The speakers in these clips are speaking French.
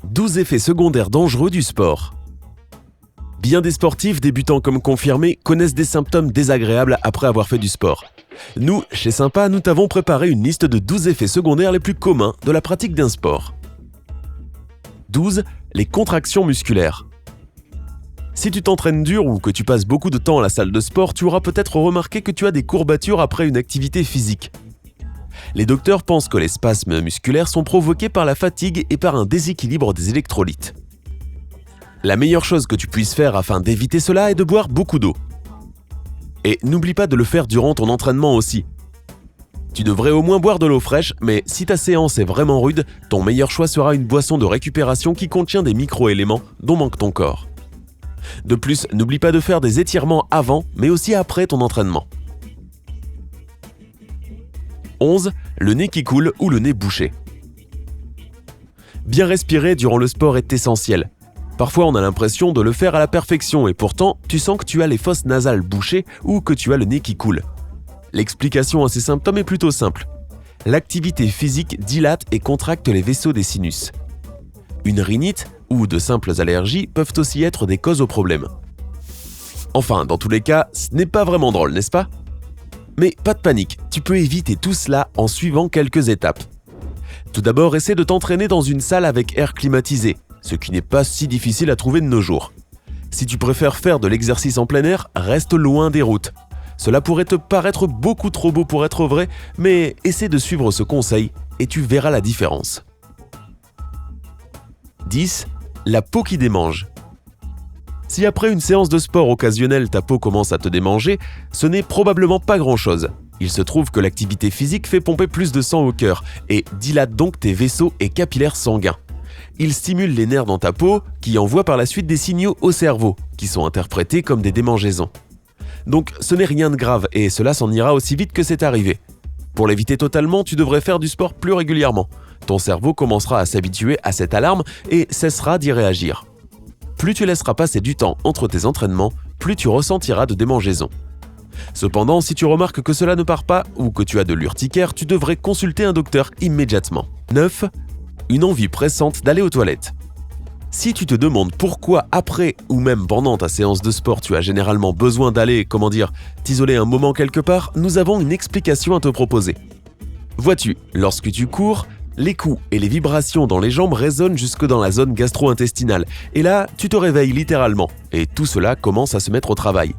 12 effets secondaires dangereux du sport. Bien des sportifs, débutants comme confirmés, connaissent des symptômes désagréables après avoir fait du sport. Nous, chez Sympa, nous t'avons préparé une liste de 12 effets secondaires les plus communs de la pratique d'un sport. 12. Les contractions musculaires. Si tu t'entraînes dur ou que tu passes beaucoup de temps à la salle de sport, tu auras peut-être remarqué que tu as des courbatures après une activité physique. Les docteurs pensent que les spasmes musculaires sont provoqués par la fatigue et par un déséquilibre des électrolytes. La meilleure chose que tu puisses faire afin d'éviter cela est de boire beaucoup d'eau. Et n'oublie pas de le faire durant ton entraînement aussi. Tu devrais au moins boire de l'eau fraîche, mais si ta séance est vraiment rude, ton meilleur choix sera une boisson de récupération qui contient des micro-éléments dont manque ton corps. De plus, n'oublie pas de faire des étirements avant, mais aussi après ton entraînement. 11. Le nez qui coule ou le nez bouché. Bien respirer durant le sport est essentiel. Parfois, on a l'impression de le faire à la perfection et pourtant, tu sens que tu as les fosses nasales bouchées ou que tu as le nez qui coule. L'explication à ces symptômes est plutôt simple. L'activité physique dilate et contracte les vaisseaux des sinus. Une rhinite ou de simples allergies peuvent aussi être des causes au problème. Enfin, dans tous les cas, ce n'est pas vraiment drôle, n'est-ce pas ? Mais pas de panique, tu peux éviter tout cela en suivant quelques étapes. Tout d'abord, essaie de t'entraîner dans une salle avec air climatisé, ce qui n'est pas si difficile à trouver de nos jours. Si tu préfères faire de l'exercice en plein air, reste loin des routes. Cela pourrait te paraître beaucoup trop beau pour être vrai, mais essaie de suivre ce conseil et tu verras la différence. 10. La peau qui démange. Si après une séance de sport occasionnelle ta peau commence à te démanger, ce n'est probablement pas grand-chose. Il se trouve que l'activité physique fait pomper plus de sang au cœur et dilate donc tes vaisseaux et capillaires sanguins. Il stimule les nerfs dans ta peau qui envoient par la suite des signaux au cerveau qui sont interprétés comme des démangeaisons. Donc ce n'est rien de grave et cela s'en ira aussi vite que c'est arrivé. Pour l'éviter totalement, tu devrais faire du sport plus régulièrement. Ton cerveau commencera à s'habituer à cette alarme et cessera d'y réagir. Plus tu laisseras passer du temps entre tes entraînements, plus tu ressentiras de démangeaisons. Cependant, si tu remarques que cela ne part pas ou que tu as de l'urticaire, tu devrais consulter un docteur immédiatement. 9. Une envie pressante d'aller aux toilettes. Si tu te demandes pourquoi après ou même pendant ta séance de sport tu as généralement besoin d'aller, t'isoler un moment quelque part, nous avons une explication à te proposer. Vois-tu, lorsque tu cours, les coups et les vibrations dans les jambes résonnent jusque dans la zone gastro-intestinale. Et là, tu te réveilles littéralement. Et tout cela commence à se mettre au travail.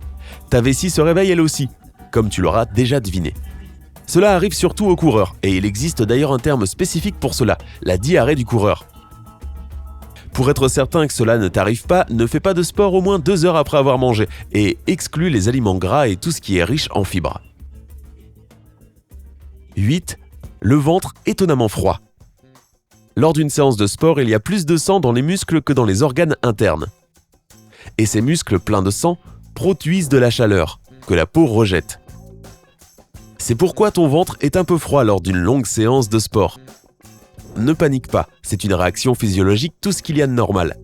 Ta vessie se réveille elle aussi, comme tu l'auras déjà deviné. Cela arrive surtout aux coureurs, et il existe d'ailleurs un terme spécifique pour cela, la diarrhée du coureur. Pour être certain que cela ne t'arrive pas, ne fais pas de sport au moins 2 heures après avoir mangé, et exclus les aliments gras et tout ce qui est riche en fibres. 8. Le ventre étonnamment froid. Lors d'une séance de sport, il y a plus de sang dans les muscles que dans les organes internes. Et ces muscles pleins de sang produisent de la chaleur, que la peau rejette. C'est pourquoi ton ventre est un peu froid lors d'une longue séance de sport. Ne panique pas, c'est une réaction physiologique, tout ce qu'il y a de normal.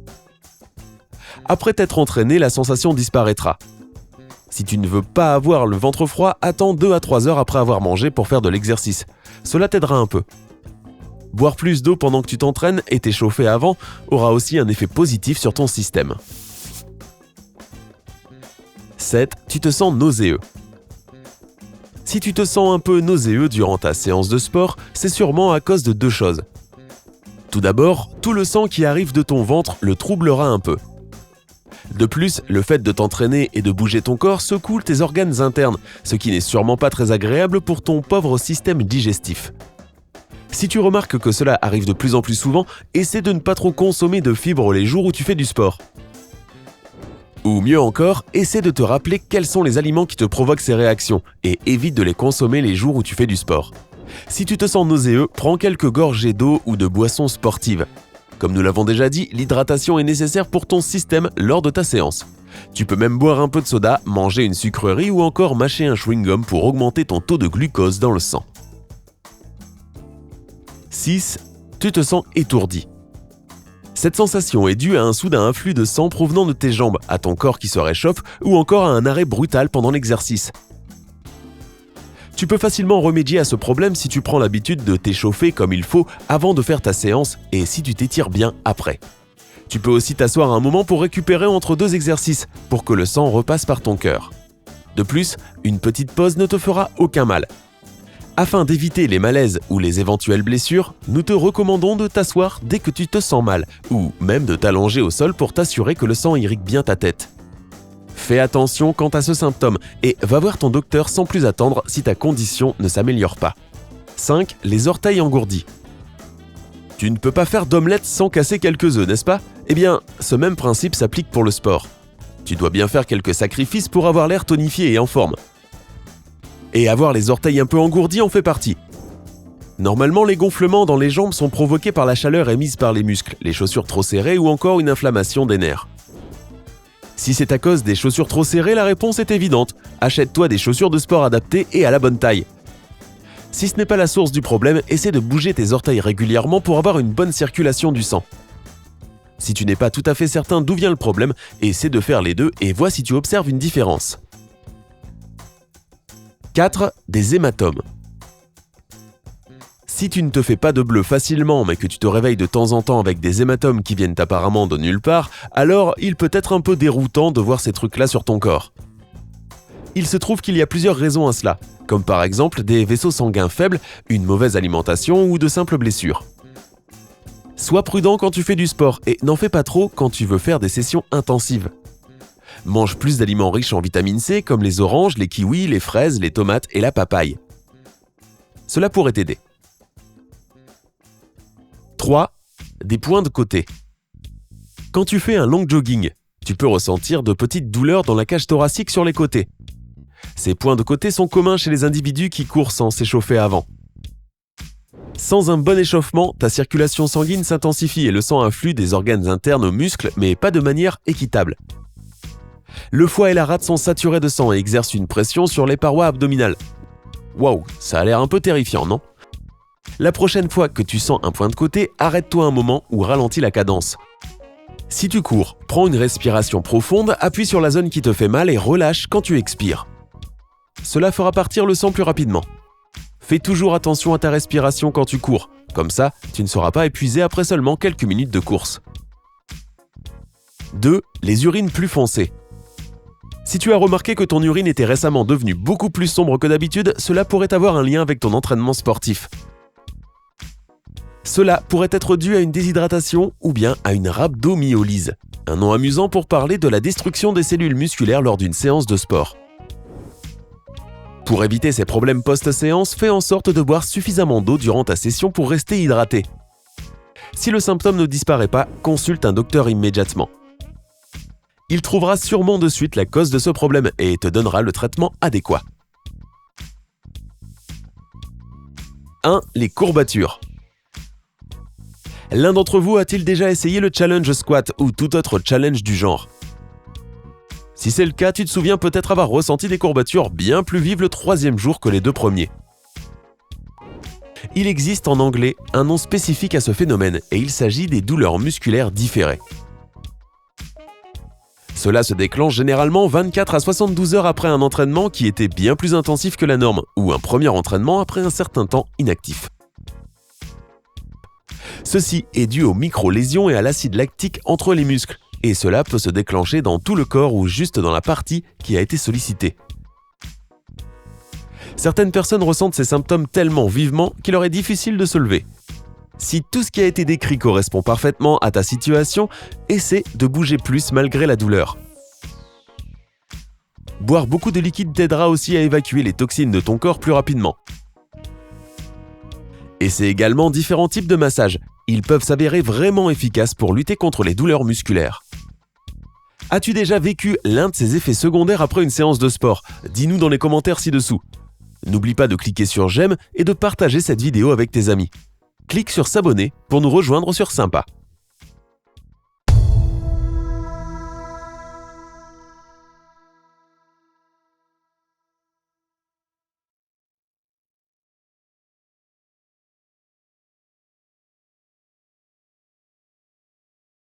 Après t'être entraîné, la sensation disparaîtra. Si tu ne veux pas avoir le ventre froid, attends 2 à 3 heures après avoir mangé pour faire de l'exercice. Cela t'aidera un peu. Boire plus d'eau pendant que tu t'entraînes et t'échauffer avant aura aussi un effet positif sur ton système. 7. Tu te sens nauséeux. Si tu te sens un peu nauséeux durant ta séance de sport, c'est sûrement à cause de 2 choses. Tout d'abord, tout le sang qui arrive de ton ventre le troublera un peu. De plus, le fait de t'entraîner et de bouger ton corps secoue tes organes internes, ce qui n'est sûrement pas très agréable pour ton pauvre système digestif. Si tu remarques que cela arrive de plus en plus souvent, essaie de ne pas trop consommer de fibres les jours où tu fais du sport. Ou mieux encore, essaie de te rappeler quels sont les aliments qui te provoquent ces réactions et évite de les consommer les jours où tu fais du sport. Si tu te sens nauséeux, prends quelques gorgées d'eau ou de boissons sportives. Comme nous l'avons déjà dit, l'hydratation est nécessaire pour ton système lors de ta séance. Tu peux même boire un peu de soda, manger une sucrerie ou encore mâcher un chewing-gum pour augmenter ton taux de glucose dans le sang. 6. Tu te sens étourdi. Cette sensation est due à un soudain afflux de sang provenant de tes jambes, à ton corps qui se réchauffe ou encore à un arrêt brutal pendant l'exercice. Tu peux facilement remédier à ce problème si tu prends l'habitude de t'échauffer comme il faut avant de faire ta séance et si tu t'étires bien après. Tu peux aussi t'asseoir un moment pour récupérer entre 2 exercices pour que le sang repasse par ton cœur. De plus, une petite pause ne te fera aucun mal. Afin d'éviter les malaises ou les éventuelles blessures, nous te recommandons de t'asseoir dès que tu te sens mal ou même de t'allonger au sol pour t'assurer que le sang irrigue bien ta tête. Fais attention quant à ce symptôme et va voir ton docteur sans plus attendre si ta condition ne s'améliore pas. 5. Les orteils engourdis. Tu ne peux pas faire d'omelette sans casser quelques œufs, n'est-ce pas ? Eh bien, ce même principe s'applique pour le sport. Tu dois bien faire quelques sacrifices pour avoir l'air tonifié et en forme. Et avoir les orteils un peu engourdis en fait partie. Normalement, les gonflements dans les jambes sont provoqués par la chaleur émise par les muscles, les chaussures trop serrées ou encore une inflammation des nerfs. Si c'est à cause des chaussures trop serrées, la réponse est évidente. Achète-toi des chaussures de sport adaptées et à la bonne taille. Si ce n'est pas la source du problème, essaie de bouger tes orteils régulièrement pour avoir une bonne circulation du sang. Si tu n'es pas tout à fait certain d'où vient le problème, essaie de faire les deux et vois si tu observes une différence. 4. Des hématomes. Si tu ne te fais pas de bleu facilement mais que tu te réveilles de temps en temps avec des hématomes qui viennent apparemment de nulle part, alors il peut être un peu déroutant de voir ces trucs-là sur ton corps. Il se trouve qu'il y a plusieurs raisons à cela, comme par exemple des vaisseaux sanguins faibles, une mauvaise alimentation ou de simples blessures. Sois prudent quand tu fais du sport et n'en fais pas trop quand tu veux faire des sessions intensives. Mange plus d'aliments riches en vitamine C comme les oranges, les kiwis, les fraises, les tomates et la papaye. Cela pourrait t'aider. 3. Des points de côté. Quand tu fais un long jogging, tu peux ressentir de petites douleurs dans la cage thoracique sur les côtés. Ces points de côté sont communs chez les individus qui courent sans s'échauffer avant. Sans un bon échauffement, ta circulation sanguine s'intensifie et le sang afflue des organes internes aux muscles, mais pas de manière équitable. Le foie et la rate sont saturés de sang et exercent une pression sur les parois abdominales. Waouh, ça a l'air un peu terrifiant, non ? La prochaine fois que tu sens un point de côté, arrête-toi un moment ou ralentis la cadence. Si tu cours, prends une respiration profonde, appuie sur la zone qui te fait mal et relâche quand tu expires. Cela fera partir le sang plus rapidement. Fais toujours attention à ta respiration quand tu cours, comme ça, tu ne seras pas épuisé après seulement quelques minutes de course. 2. Les urines plus foncées. Si tu as remarqué que ton urine était récemment devenue beaucoup plus sombre que d'habitude, cela pourrait avoir un lien avec ton entraînement sportif. Cela pourrait être dû à une déshydratation ou bien à une rhabdomyolyse, un nom amusant pour parler de la destruction des cellules musculaires lors d'une séance de sport. Pour éviter ces problèmes post-séance, fais en sorte de boire suffisamment d'eau durant ta session pour rester hydraté. Si le symptôme ne disparaît pas, consulte un docteur immédiatement. Il trouvera sûrement de suite la cause de ce problème et te donnera le traitement adéquat. 1. Les courbatures. L'un d'entre vous a-t-il déjà essayé le challenge squat ou tout autre challenge du genre ? Si c'est le cas, tu te souviens peut-être avoir ressenti des courbatures bien plus vives le 3e jour que les 2 premiers. Il existe en anglais un nom spécifique à ce phénomène et il s'agit des douleurs musculaires différées. Cela se déclenche généralement 24 à 72 heures après un entraînement qui était bien plus intensif que la norme ou un premier entraînement après un certain temps inactif. Ceci est dû aux micro-lésions et à l'acide lactique entre les muscles, et cela peut se déclencher dans tout le corps ou juste dans la partie qui a été sollicitée. Certaines personnes ressentent ces symptômes tellement vivement qu'il leur est difficile de se lever. Si tout ce qui a été décrit correspond parfaitement à ta situation, essaie de bouger plus malgré la douleur. Boire beaucoup de liquide t'aidera aussi à évacuer les toxines de ton corps plus rapidement. Essaie également différents types de massages. Ils peuvent s'avérer vraiment efficaces pour lutter contre les douleurs musculaires. As-tu déjà vécu l'un de ces effets secondaires après une séance de sport ? Dis-nous dans les commentaires ci-dessous. N'oublie pas de cliquer sur j'aime et de partager cette vidéo avec tes amis. Clique sur s'abonner pour nous rejoindre sur Sympa.